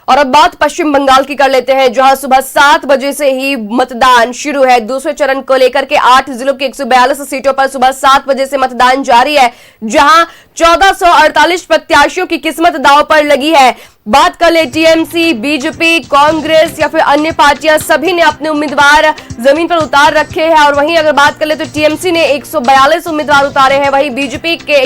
और अब बात पश्चिम बंगाल की कर लेते हैं, जहां सुबह 7 बजे से ही मतदान शुरू है। दूसरे चरण को लेकर के 8 जिलों की 142 सीटों पर सुबह 7 बजे से मतदान जारी है, जहां 1448 प्रत्याशियों की किस्मत दांव पर लगी है। बात कर ले टीएमसी, बीजेपी, कांग्रेस या फिर अन्य पार्टियां, सभी ने अपने उम्मीदवार जमीन पर उतार रखे हैं। और वहीं अगर बात कर ले तो टीएमसी ने 142 उम्मीदवार उतारे हैं, वहीं बीजेपी के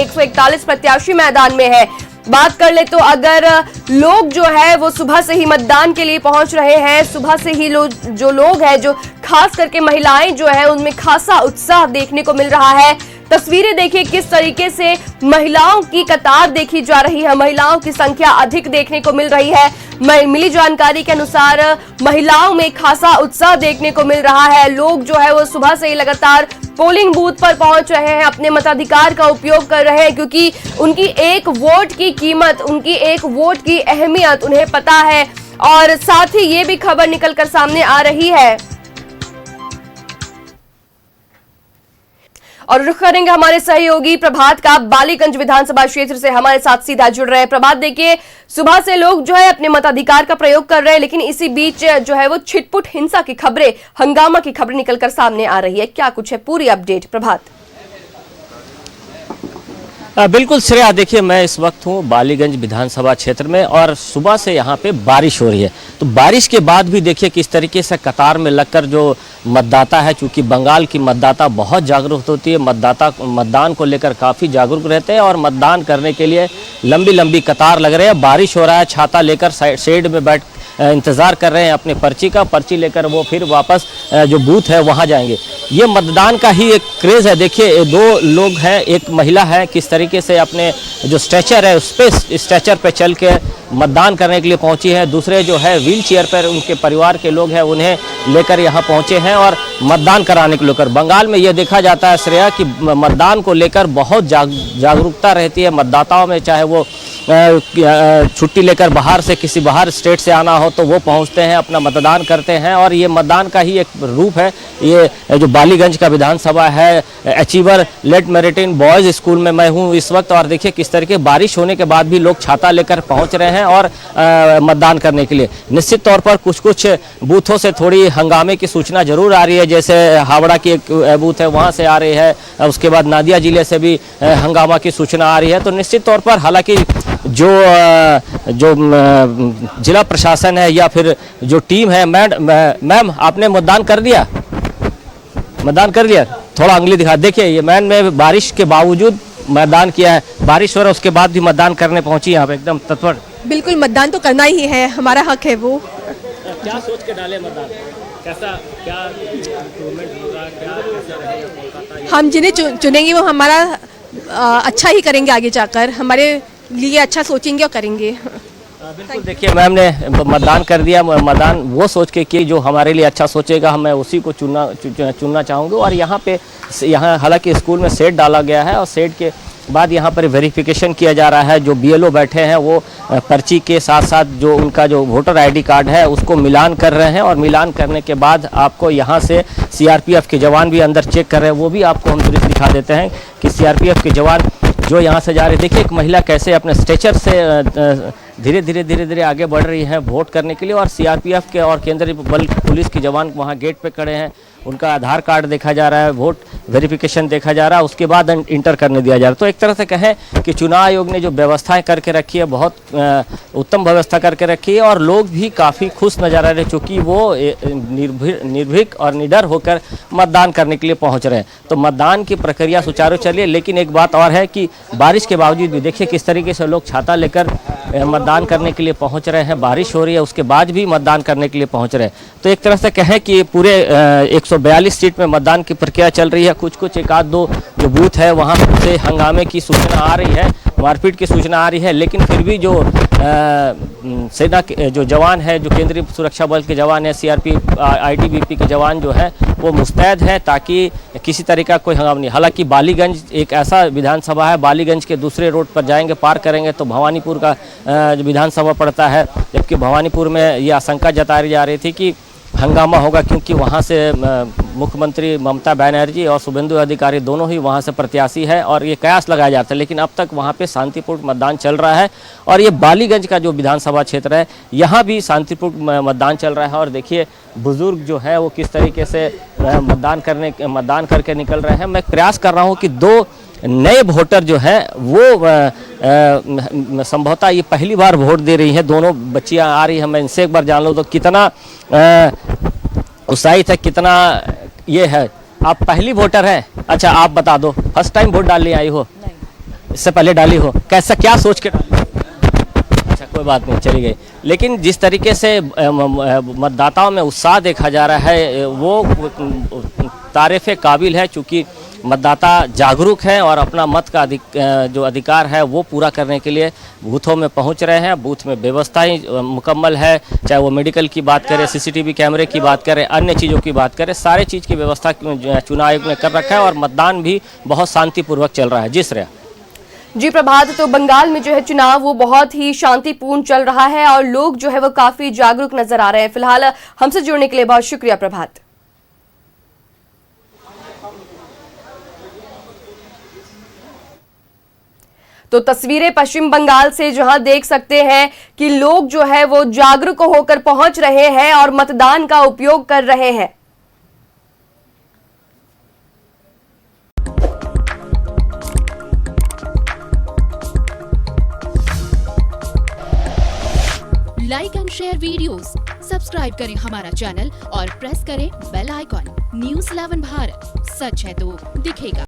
141 प्रत्याशी मैदान में है। बात कर ले तो अगर लोग जो है वो सुबह से ही मतदान के लिए पहुंच रहे हैं, सुबह से ही जो लोग हैं, जो खास करके महिलाएं जो है, उनमें खासा उत्साह देखने को मिल रहा है। तस्वीरें देखिए किस तरीके से महिलाओं की कतार देखी जा रही है, महिलाओं की संख्या अधिक देखने को मिल रही है। मिली जानकारी के अनुसार महिलाओं में खासा उत्साह देखने को मिल रहा है। लोग जो है वो सुबह से ही लगातार पोलिंग बूथ पर पहुंच रहे हैं, अपने मताधिकार का उपयोग कर रहे हैं, क्योंकि उनकी एक वोट की कीमत, उनकी एक वोट की अहमियत उन्हें पता है। और साथ ही ये भी खबर निकलकर सामने आ रही है। और रुख करेंगे हमारे सहयोगी प्रभात का। बालीगंज विधानसभा क्षेत्र से हमारे साथ सीधा जुड़ रहे हैं प्रभात। देखिए सुबह से लोग जो है अपने मताधिकार का प्रयोग कर रहे हैं, लेकिन इसी बीच जो है वो छिटपुट हिंसा की खबरें, हंगामा की खबरें निकलकर सामने आ रही है। क्या कुछ है पूरी अपडेट प्रभात? बिल्कुल श्रेया, देखिए मैं इस वक्त हूँ बालीगंज विधानसभा क्षेत्र में और सुबह से यहाँ पे बारिश हो रही है। तो बारिश के बाद भी देखिए किस तरीके से कतार में लगकर जो मतदाता है, चूँकि बंगाल की मतदाता बहुत जागरूक होती है, मतदाता मतदान को लेकर काफ़ी जागरूक रहते हैं और मतदान करने के लिए लंबी लंबी कतार लग रहे हैं। बारिश हो रहा है, छाता लेकर शेड में बैठ इंतज़ार कर रहे हैं अपने पर्ची लेकर वो फिर वापस जो बूथ है वहाँ जाएंगे। ये मतदान का ही एक क्रेज़ है। देखिए दो लोग हैं, एक महिला है, किस तरीके से अपने जो स्ट्रेचर है उस पर स्ट्रेचर पे चल के मतदान करने के लिए पहुंची है। दूसरे जो है व्हील चेयर पर उनके परिवार के लोग हैं, उन्हें लेकर यहाँ पहुंचे हैं और मतदान कराने को लेकर। बंगाल में ये देखा जाता है श्रेया कि मतदान को लेकर बहुत जागरूकता रहती है मतदाताओं में, चाहे वो छुट्टी लेकर बाहर से किसी बाहर स्टेट से आना हो तो वो पहुंचते हैं, अपना मतदान करते हैं। और ये मतदान का ही एक रूप है। ये जो बालीगंज का विधानसभा है, अचीवर लेट मेरिटिन बॉयज़ स्कूल में मैं हूँ इस वक्त। और देखिए किस तरीके बारिश होने के बाद भी लोग छाता लेकर पहुँच रहे हैं और मतदान करने के लिए। निश्चित तौर पर कुछ बूथों से थोड़ी हंगामे की सूचना जरूर आ रही है, जैसे हावड़ा की एक बूथ है वहाँ से आ रही है, उसके बाद नादिया जिले से भी हंगामा की सूचना आ रही है। तो निश्चित तौर पर हालांकि जो जिला प्रशासन है या फिर जो टीम है, मैम आपने मतदान कर दिया? मतदान कर दिया? थोड़ा अंगली दिखा। देखिए ये मैम ने बारिश के बावजूद मतदान किया है, बारिश हो रहा है उसके बाद भी मतदान करने पहुंची यहाँ पे एकदम तत्पर। बिल्कुल, मतदान तो करना ही है, हमारा हक है वो। क्या सोच के डाले मतदान? कैसा क्या इम्प्रूवमेंट होगा, क्या कैसा रहेगा कोलकाता? हम जिन्हें चुनेंगे वो हमारा अच्छा ही करेंगे, आगे जाकर हमारे लिए अच्छा सोचेंगे और करेंगे। बिल्कुल, देखिए मैम ने मतदान कर दिया। मतदान वो सोच के कि जो हमारे लिए अच्छा सोचेगा मैं उसी को चुनना चाहूँगा। और यहाँ हालांकि स्कूल में शेड डाला गया है और शेड के बाद यहाँ पर वेरिफिकेशन किया जा रहा है। जो बीएलओ बैठे हैं वो पर्ची के साथ साथ जो उनका जो वोटर आईडी कार्ड है उसको मिलान कर रहे हैं और मिलान करने के बाद आपको यहाँ से सीआरपीएफ के जवान भी अंदर चेक कर रहे हैं। वो भी आपको हम दृश्य दिखा देते हैं कि सीआरपीएफ के जवान जो यहाँ से जा रहे। देखिए एक महिला कैसे अपने स्ट्रेचर से धीरे धीरे आगे बढ़ रही है वोट करने के लिए। और सीआरपीएफ के और केंद्रीय बल पुलिस के जवान वहाँ गेट पे खड़े हैं, उनका आधार कार्ड देखा जा रहा है, वोट वेरिफिकेशन देखा जा रहा है, उसके बाद इंटर करने दिया जा रहा है। तो एक तरह से कहें कि चुनाव आयोग ने जो व्यवस्थाएं करके रखी है, बहुत उत्तम व्यवस्था करके रखी है और लोग भी काफ़ी खुश नजर आ रहे हैं, चूँकि वो निर्भीक और निडर होकर मतदान करने के लिए पहुँच रहे हैं। तो मतदान की प्रक्रिया सुचारू चली है। लेकिन एक बात और है कि बारिश के बावजूद भी देखिए किस तरीके से लोग छाता लेकर मतदान करने के लिए पहुंच रहे हैं। बारिश हो रही है उसके बाद भी मतदान करने के लिए पहुंच रहे हैं। तो एक तरह से कहें कि पूरे 142 सीट में मतदान की प्रक्रिया चल रही है। कुछ एक आध दो जो बूथ है वहां से हंगामे की सूचना आ रही है, मारपीट की सूचना आ रही है, लेकिन फिर भी जो सेना के जो जवान है, जो केंद्रीय सुरक्षा बल के जवान है, सीआरपीएफ आईटीबीपी के जवान जो है वो मुस्तैद हैं ताकि किसी तरह का कोई हंगामा नहीं। हालांकि बालीगंज एक ऐसा विधानसभा है, बालीगंज के दूसरे रोड पर जाएंगे, पार करेंगे तो भवानीपुर का विधानसभा पड़ता है, जबकि भवानीपुर में ये आशंका जताई जा रही थी कि हंगामा होगा, क्योंकि वहाँ से मुख्यमंत्री ममता बनर्जी और शुभेंदु अधिकारी दोनों ही वहां से प्रत्याशी है और ये कयास लगाया जाता है, लेकिन अब तक वहां पे शांतिपूर्ण मतदान चल रहा है। और ये बालीगंज का जो विधानसभा क्षेत्र है यहाँ भी शांतिपूर्ण मतदान चल रहा है। और देखिए बुजुर्ग जो है वो किस तरीके से मतदान करके निकल रहे हैं। मैं प्रयास कर रहा हूँ कि दो नए वोटर जो है वो संभवतः ये पहली बार वोट दे रही हैं, दोनों बच्चियां आ रही हैं। मैं इनसे एक बार जान लूँ तो कितना उत्साहित है, कितना ये है। आप पहली वोटर हैं? अच्छा आप बता दो, फर्स्ट टाइम वोट डालने आई हो? इससे पहले डाली हो? कैसा क्या सोच के डाली? अच्छा कोई बात नहीं, चली गई। लेकिन जिस तरीके से मतदाताओं में उत्साह देखा जा रहा है वो तारीफ़े काबिल है, चूँकि मतदाता जागरूक हैं और अपना मत का जो अधिकार है वो पूरा करने के लिए बूथों में पहुंच रहे हैं। बूथ में व्यवस्था ही मुकम्मल है, चाहे वो मेडिकल की बात करें, सीसीटीवी कैमरे की बात करें, अन्य चीज़ों की बात करें, सारे चीज़ की व्यवस्था चुनाव आयोग ने कर रखा है और मतदान भी बहुत शांतिपूर्वक चल रहा है। जी श्रेया। जी प्रभात, तो बंगाल में जो है चुनाव वो बहुत ही शांतिपूर्ण चल रहा है और लोग जो है वो काफी जागरूक नजर आ रहे हैं। फिलहाल हमसे जुड़ने के लिए बहुत शुक्रिया प्रभात। तो तस्वीरें पश्चिम बंगाल से जहां देख सकते हैं कि लोग जो है वो जागरूक होकर पहुंच रहे हैं और मतदान का उपयोग कर रहे हैं। Like and share videos, subscribe करें हमारा चैनल और प्रेस करें बेल आइकॉन। न्यूज़ 11 भारत, सच है तो दिखेगा।